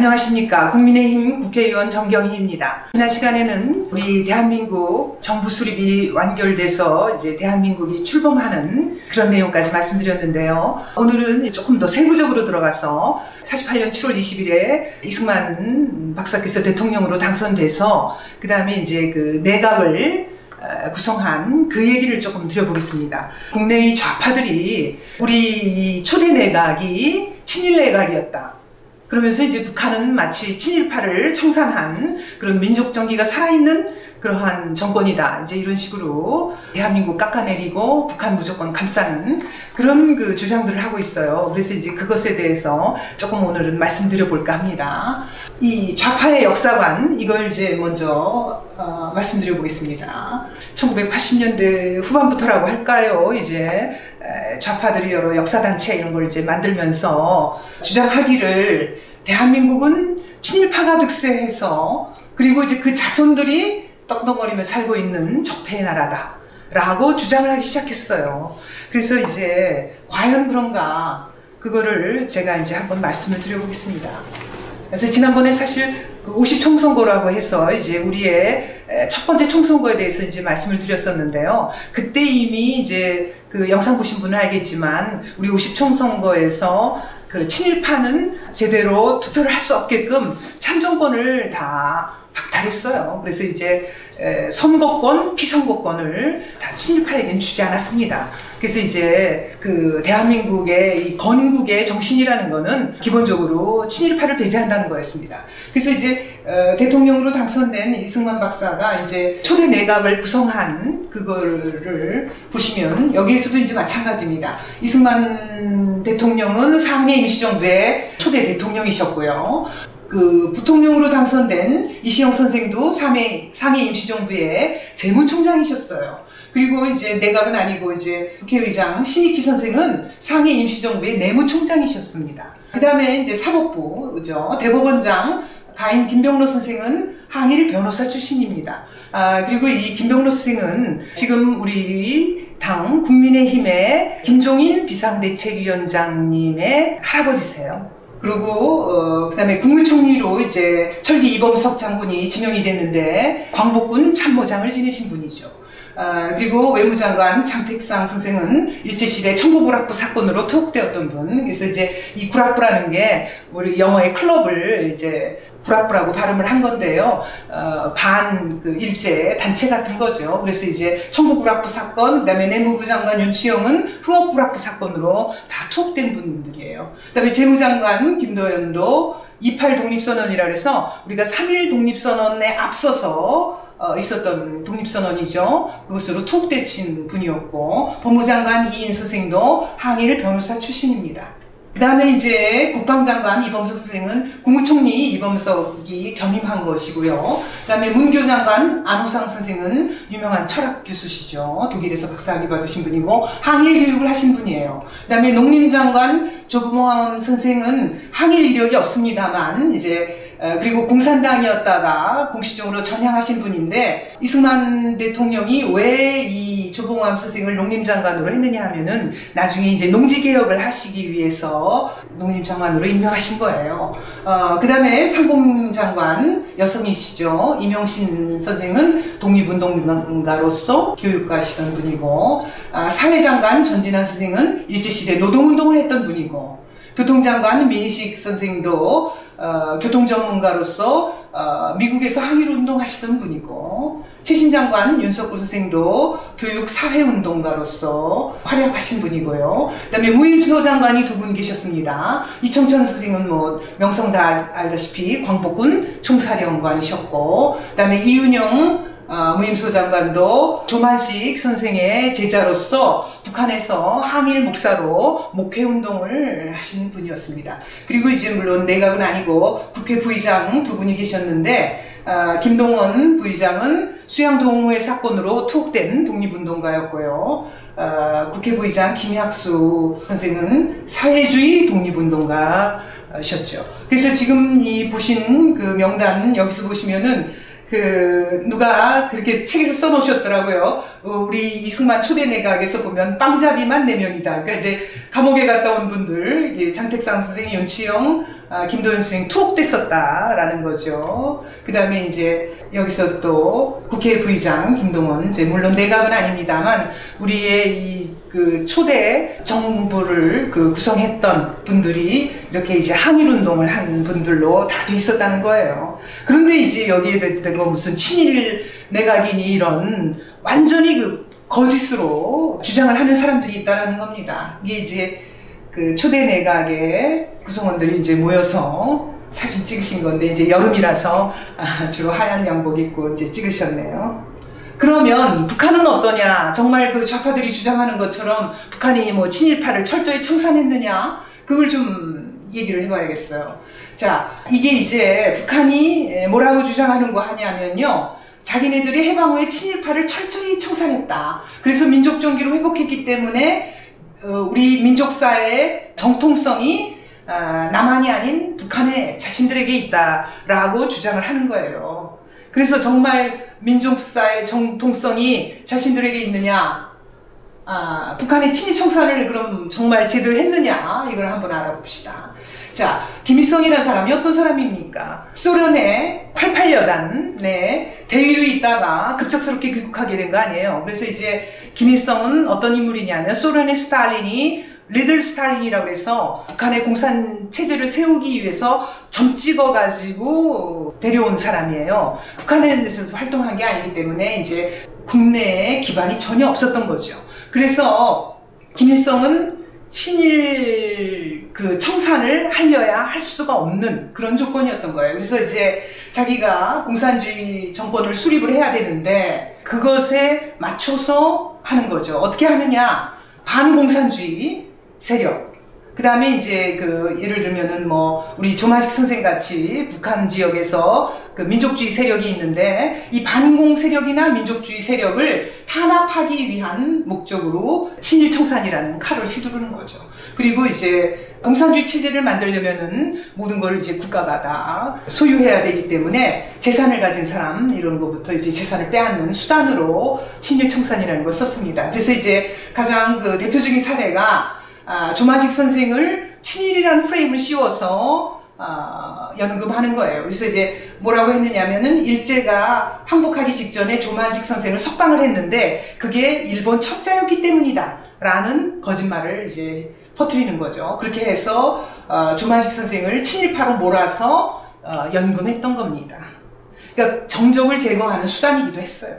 안녕하십니까. 국민의힘 국회의원 정경희입니다. 지난 시간에는 우리 대한민국 정부 수립이 완결돼서 이제 대한민국이 출범하는 그런 내용까지 말씀드렸는데요. 오늘은 조금 더 세부적으로 들어가서 48년 7월 20일에 이승만 박사께서 대통령으로 당선돼서 그 다음에 이제 그 내각을 구성한 그 얘기를 조금 드려보겠습니다. 국내의 좌파들이 우리 초대 내각이 친일 내각이었다. 그러면서 이제 북한은 마치 친일파를 청산한 그런 민족 정기가 살아있는 그러한 정권이다. 이제 이런 식으로 대한민국 깎아내리고 북한 무조건 감싸는 그런 그 주장들을 하고 있어요. 그래서 이제 그것에 대해서 조금 오늘은 말씀드려볼까 합니다. 이 좌파의 역사관, 이걸 이제 먼저 말씀드려 보겠습니다. 1980년대 후반부터라고 할까요? 이제 좌파들이 여러 역사단체 이런 걸 이제 만들면서 주장하기를 대한민국은 친일파가 득세해서 그리고 이제 그 자손들이 떡덩거리며 살고 있는 적폐의 나라다 라고 주장을 하기 시작했어요. 그래서 이제 과연 그런가 그거를 제가 이제 한번 말씀을 드려보겠습니다. 그래서 지난번에 사실 그 50총선거라고 해서 이제 우리의 첫 번째 총선거에 대해서 이제 말씀을 드렸었는데요. 그때 이미 이제 그 영상 보신 분은 알겠지만 우리 50총선거에서 그 친일파는 제대로 투표를 할 수 없게끔 참정권을 다 박탈했어요. 그래서 이제 선거권, 피선거권을 다 친일파에겐 주지 않았습니다. 그래서 이제 그 대한민국의 이 건국의 정신이라는 거는 기본적으로 친일파를 배제한다는 거였습니다. 그래서 이제 대통령으로 당선된 이승만 박사가 이제 초대 내각을 구성한 그거를 보시면 여기에서도 이제 마찬가지입니다. 이승만 대통령은 상해 임시정부의 초대 대통령이셨고요. 그 부통령으로 당선된 이시영 선생도 상해 임시정부의 재무총장이셨어요. 그리고 이제 내각은 아니고 이제 국회의장 신익희 선생은 상해 임시정부의 내무총장이셨습니다. 그 다음에 이제 사법부, 그죠? 대법원장 가인 김병로 선생은 항일 변호사 출신입니다. 그리고 이 김병로 선생은 지금 우리 당 국민의힘의 김종인 비상대책위원장님의 할아버지세요. 그리고 그 다음에 국무총리로 이제 철기 이범석 장군이 지명이 됐는데 광복군 참모장을 지내신 분이죠. 그리고 외무장관 장택상 선생은 일제시대 청구구락부 사건으로 투옥되었던 분. 그래서 이제 이 구락부라는 게 우리 영어의 클럽을 이제 구락부라고 발음을 한 건데요. 그 일제 단체 같은 거죠. 그래서 이제 청구구락부 사건, 그 다음에 내무부 장관 윤치영은 흥업구락부 사건으로 다 투옥된 분들이에요. 그 다음에 재무장관 김도연도 28 독립선언이라 해서 우리가 3.1 독립선언에 앞서서 있었던 독립선언이죠. 그것으로 투옥되신 분이었고, 법무장관 이인 선생도 항일 변호사 출신입니다. 그 다음에 이제 국방장관 이범석 선생은 국무총리 이범석이 겸임한 것이고요. 그 다음에 문교장관 안호상 선생은 유명한 철학 교수시죠. 독일에서 박사학위 받으신 분이고 항일 교육을 하신 분이에요. 그 다음에 농림장관 조부모함 선생은 항일 이력이 없습니다만 이제 그리고 공산당이었다가 공식적으로 전향하신 분인데 이승만 대통령이 왜 이 조봉암 선생을 농림장관으로 했느냐 하면은 나중에 이제 농지개혁을 하시기 위해서 농림장관으로 임명하신 거예요. 그 다음에 상공장관 여성이시죠. 이명신 선생은 독립운동가로서 교육가시던 분이고, 사회장관 전진환 선생은 일제시대 노동운동을 했던 분이고, 교통장관 민희식 선생도 교통전문가로서 미국에서 항일운동 하시던 분이고, 최신장관 윤석구 선생도 교육사회운동가로서 활약하신 분이고요. 그 다음에 무임소 장관이 두 분 계셨습니다. 이청천 선생은 뭐 명성 다 알다시피 광복군 총사령관이셨고, 그 다음에 이윤영 무임소 장관도 조만식 선생의 제자로서 북한에서 항일 목사로 목회운동을 하시는 분이었습니다. 그리고 이제 물론 내각은 아니고 국회 부의장 두 분이 계셨는데, 김동원 부의장은 수양동호회 사건으로 투옥된 독립운동가였고요. 국회 부의장 김학수 선생은 사회주의 독립운동가셨죠. 그래서 지금 이 보신 그 명단 여기서 보시면은 누가 그렇게 책에서 써놓으셨더라고요. 우리 이승만 초대 내각에서 보면 빵잡이만 4명이다. 그러니까 이제 감옥에 갔다 온 분들, 장택상 선생, 윤치영, 김도연 선생님 투옥됐었다라는 거죠. 그 다음에 이제 여기서 또 국회 부의장 김동원, 이제 물론 내각은 아닙니다만 우리의 그 초대 정부를 구성했던 분들이 이렇게 이제 항일운동을 한 분들로 다 돼 있었다는 거예요. 그런데 이제 여기에 대고 무슨 친일 내각이니 이런 완전히 거짓으로 주장을 하는 사람들이 있다라는 겁니다. 이게 이제 그 초대 내각의 구성원들이 이제 모여서 사진 찍으신 건데, 이제 여름이라서 주로 하얀 양복 입고 이제 찍으셨네요. 그러면 북한은 어떠냐? 정말 그 좌파들이 주장하는 것처럼 북한이 뭐 친일파를 철저히 청산했느냐? 그걸 좀 얘기를 해봐야겠어요. 자, 이게 이제 북한이 뭐라고 주장하는 거 하냐면요. 자기네들이 해방 후에 친일파를 철저히 청산했다. 그래서 민족 종기를 회복했기 때문에 우리 민족사의 정통성이 남한이 아닌 북한의 자신들에게 있다라고 주장을 하는 거예요. 그래서 정말 민족사의 정통성이 자신들에게 있느냐? 북한의 친일 청산을 그럼 정말 제대로 했느냐? 이걸 한번 알아봅시다. 자, 김일성이라는 사람이 어떤 사람입니까? 소련의 88여단 대위로 있다가 급작스럽게 귀국하게 된 거 아니에요. 그래서 이제 김일성은 어떤 인물이냐면 소련의 스탈린이 리들 스탈린이라고 해서 북한의 공산 체제를 세우기 위해서 점 찍어가지고 데려온 사람이에요. 북한에서 활동한 게 아니기 때문에 이제 국내에 기반이 전혀 없었던 거죠. 그래서 김일성은 친일 청산을 하려야 할 수가 없는 그런 조건이었던 거예요. 그래서 이제 자기가 공산주의 정권을 수립을 해야 되는데 그것에 맞춰서 하는 거죠. 어떻게 하느냐? 반공산주의 세력. 그 다음에 이제 예를 들면은 뭐 우리 조만식 선생 같이 북한 지역에서 민족주의 세력이 있는데 이 반공 세력이나 민족주의 세력을 탄압하기 위한 목적으로 친일 청산이라는 칼을 휘두르는 거죠. 그리고 이제 공산주의 체제를 만들려면은 모든 걸 이제 국가가 다 소유해야 되기 때문에 재산을 가진 사람 이런 것부터 이제 재산을 빼앗는 수단으로 친일 청산이라는 걸 썼습니다. 그래서 이제 가장 대표적인 사례가 조만식 선생을 친일이라는 프레임을 씌워서 연금하는 거예요. 그래서 이제 뭐라고 했느냐면은 일제가 항복하기 직전에 조만식 선생을 석방을 했는데 그게 일본 첩자였기 때문이다 라는 거짓말을 이제 퍼뜨리는 거죠. 그렇게 해서 조만식 선생을 친일파로 몰아서 연금했던 겁니다. 그러니까 정적을 제거하는 수단이기도 했어요.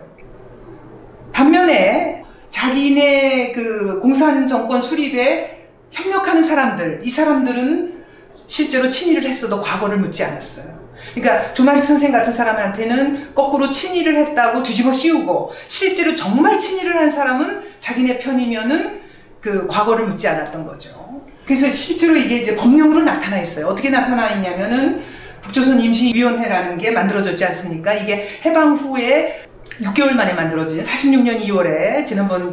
반면에 자기네 공산 정권 수립에 협력하는 사람들, 이 사람들은 실제로 친일을 했어도 과거를 묻지 않았어요. 그러니까 조만식 선생 같은 사람한테는 거꾸로 친일을 했다고 뒤집어 씌우고, 실제로 정말 친일을 한 사람은 자기네 편이면은 과거를 묻지 않았던 거죠. 그래서 실제로 이게 이제 법령으로 나타나 있어요. 어떻게 나타나 있냐면은 북조선 임시위원회라는 게 만들어졌지 않습니까? 이게 해방 후에 6개월 만에 만들어진 46년 2월에 지난번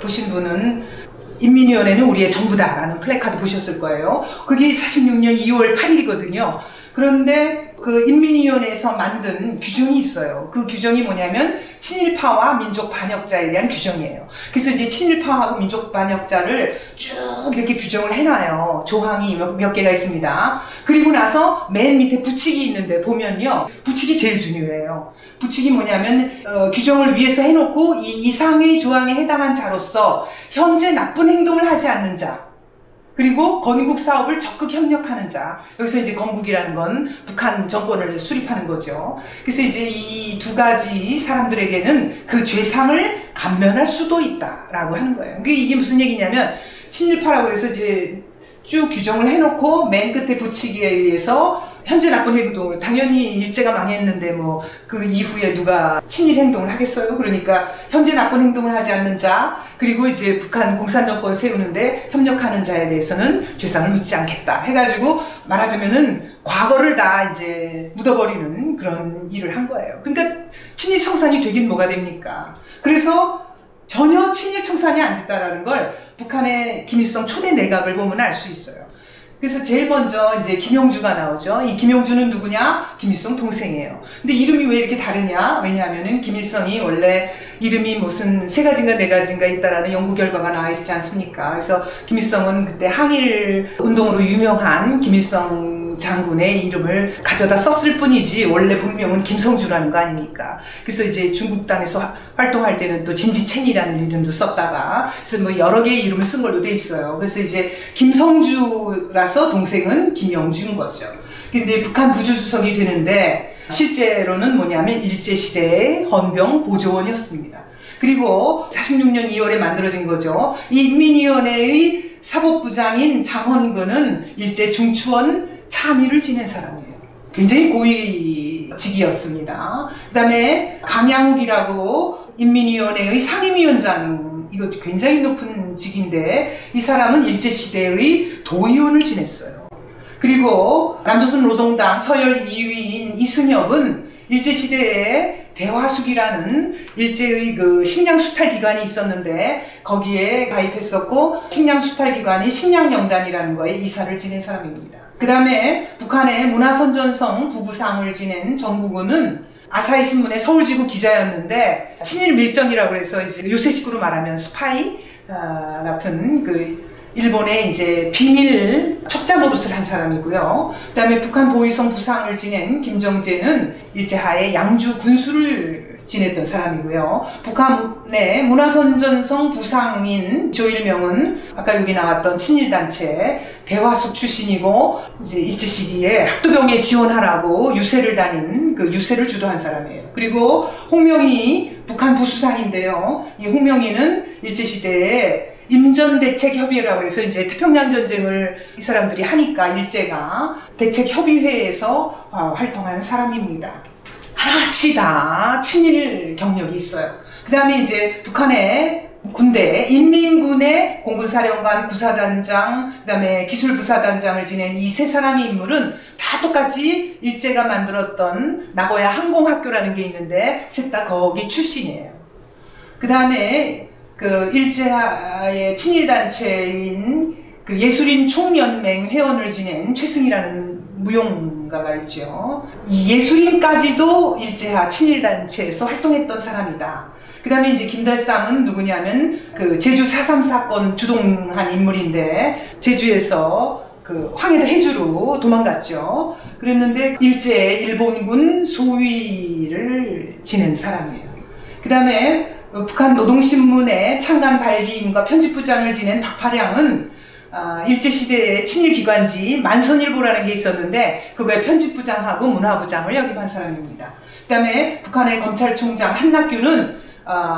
보신 분은 인민위원회는 우리의 정부다라는 플래카드 보셨을 거예요. 그게 46년 2월 8일이거든요. 그런데 인민위원회에서 만든 규정이 있어요. 그 규정이 뭐냐면 친일파와 민족 반역자에 대한 규정이에요. 그래서 이제 친일파하고 민족 반역자를 쭉 이렇게 규정을 해놔요. 조항이 몇 개가 있습니다. 그리고 나서 맨 밑에 부칙이 있는데 보면요, 부칙이 제일 중요해요. 부칙이 뭐냐면 규정을 위에서 해놓고 이 이상의 조항에 해당한 자로서 현재 나쁜 행동을 하지 않는 자, 그리고 건국 사업을 적극 협력하는 자. 여기서 이제 건국이라는 건 북한 정권을 수립하는 거죠. 그래서 이제 이 두 가지 사람들에게는 그 죄상을 감면할 수도 있다라고 하는 거예요. 이게 무슨 얘기냐면 친일파라고 해서 이제 쭉 규정을 해놓고 맨 끝에 부칙에 의해서 현재 나쁜 행동을, 당연히 일제가 망했는데 뭐 그 이후에 누가 친일 행동을 하겠어요? 그러니까 현재 나쁜 행동을 하지 않는 자, 그리고 이제 북한 공산정권을 세우는데 협력하는 자에 대해서는 죄상을 묻지 않겠다 해가지고 말하자면은 과거를 다 이제 묻어버리는 그런 일을 한 거예요. 그러니까 친일 청산이 되긴 뭐가 됩니까? 그래서 전혀 친일 청산이 안 됐다라는 걸 북한의 김일성 초대 내각을 보면 알 수 있어요. 그래서 제일 먼저 이제 김용주가 나오죠. 이 김용주는 누구냐? 김일성 동생이에요. 근데 이름이 왜 이렇게 다르냐? 왜냐하면은 김일성이 원래 이름이 무슨 세 가지인가 네 가지인가 있다라는 연구 결과가 나와 있지 않습니까? 그래서 김일성은 그때 항일 운동으로 유명한 김일성 장군의 이름을 가져다 썼을 뿐이지 원래 본명은 김성주라는 거 아닙니까? 그래서 이제 중국 땅에서 활동할 때는 또 진지첸이라는 이름도 썼다가 그래서 뭐 여러 개의 이름을 쓴 걸로 돼 있어요. 그래서 이제 김성주라서 동생은 김영주인 거죠. 근데 북한 부주수성이 되는데 실제로는 뭐냐면 일제시대의 헌병 보조원이었습니다. 그리고 46년 2월에 만들어진 거죠. 이 인민위원회의 사법부장인 장헌근은 일제 중추원 참의를 지낸 사람이에요. 굉장히 고위직이었습니다. 그 다음에 강양욱이라고 인민위원회의 상임위원장, 이거 굉장히 높은 직인데 이 사람은 일제시대의 도의원을 지냈어요. 그리고 남조선 노동당 서열 2위인 이승엽은 일제시대에 대화숙이라는 일제의 그 식량수탈기관이 있었는데 거기에 가입했었고 식량수탈기관이 식량영단이라는 거에 이사를 지낸 사람입니다. 그 다음에 북한의 문화선전성 부부상을 지낸 정국은은 아사히 신문의 서울지구 기자였는데 친일 밀정이라고 해서 이제 요새식으로 말하면 스파이 같은 그 일본의 이제 비밀 첩자 노릇을 한 사람이고요. 그 다음에 북한 보위성 부상을 지낸 김정재는 일제하에 양주 군수를 지냈던 사람이고요. 북한의 문화선전성 부상인 조일명은 아까 여기 나왔던 친일단체 대화숙 출신이고 이제 일제 시기에 학도병에 지원하라고 유세를 다닌 그 유세를 주도한 사람이에요. 그리고 홍명희 북한 부수상인데요. 이 홍명희는 일제 시대에 임전대책협의회라고 해서 이제 태평양 전쟁을 이 사람들이 하니까 일제가 대책협의회에서 활동한 사람입니다. 하나같이 다 친일 경력이 있어요. 그 다음에 이제 북한의 군대, 인민군의 공군사령관, 구사단장, 그 다음에 기술부사단장을 지낸 이 세 사람의 인물은 다 똑같이 일제가 만들었던 나고야 항공학교라는 게 있는데 셋 다 거기 출신이에요. 그 다음에 그 일제의 친일단체인 그 예술인 총연맹 회원을 지낸 최승희라는 무용가가 있죠. 이 예술인까지도 일제하 친일단체에서 활동했던 사람이다. 그 다음에 이제 김달삼은 누구냐면 그 제주 4.3 사건 주동한 인물인데 제주에서 그 황해도 해주로 도망갔죠. 그랬는데 일제 일본군 소위를 지낸 사람이에요. 그 다음에 북한 노동신문의 창간 발기인과 편집부장을 지낸 박파량은 일제시대의 친일기관지 만선일보라는 게 있었는데 그거의 편집부장하고 문화부장을 역임한 사람입니다. 그 다음에 북한의 검찰총장 한낙규는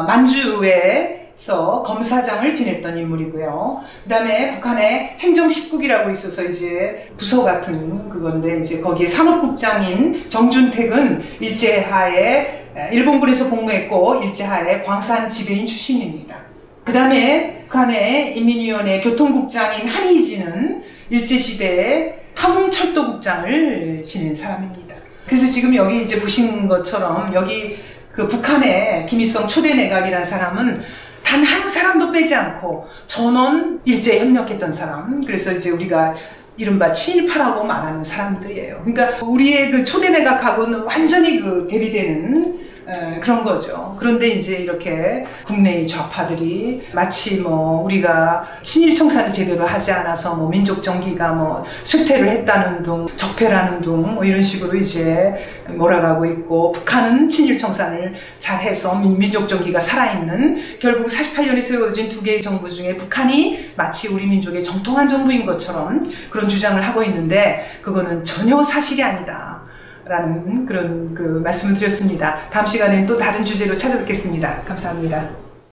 만주에서 검사장을 지냈던 인물이고요. 그 다음에 북한의 행정십국이라고 있어서 이제 부서 같은 그건데 이제 거기에 산업국장인 정준택은 일제하에 일본군에서 복무했고 일제하에 광산 지배인 출신입니다. 그 다음에 북한의 인민위원회 교통국장인 한희진은 일제시대에 함흥철도국장을 지낸 사람입니다. 그래서 지금 여기 이제 보신 것처럼 여기 그 북한의 김일성 초대 내각이라는 사람은 단 한 사람도 빼지 않고 전원 일제에 협력했던 사람. 그래서 이제 우리가 이른바 친일파라고 말하는 사람들이에요. 그러니까 우리의 그 초대 내각하고는 완전히 그 대비되는 그런 거죠. 그런데 이제 이렇게 국내의 좌파들이 마치 뭐 우리가 친일 청산을 제대로 하지 않아서 뭐 민족 정기가 뭐 쇠퇴를 했다는 둥, 적폐라는 둥, 뭐 이런 식으로 이제 몰아가고 있고 북한은 친일 청산을 잘해서 민족 정기가 살아있는 결국 48년에 세워진 두 개의 정부 중에 북한이 마치 우리 민족의 정통한 정부인 것처럼 그런 주장을 하고 있는데 그거는 전혀 사실이 아니다. 라는 그런 그 말씀을 드렸습니다. 다음 시간에는 또 다른 주제로 찾아뵙겠습니다. 감사합니다.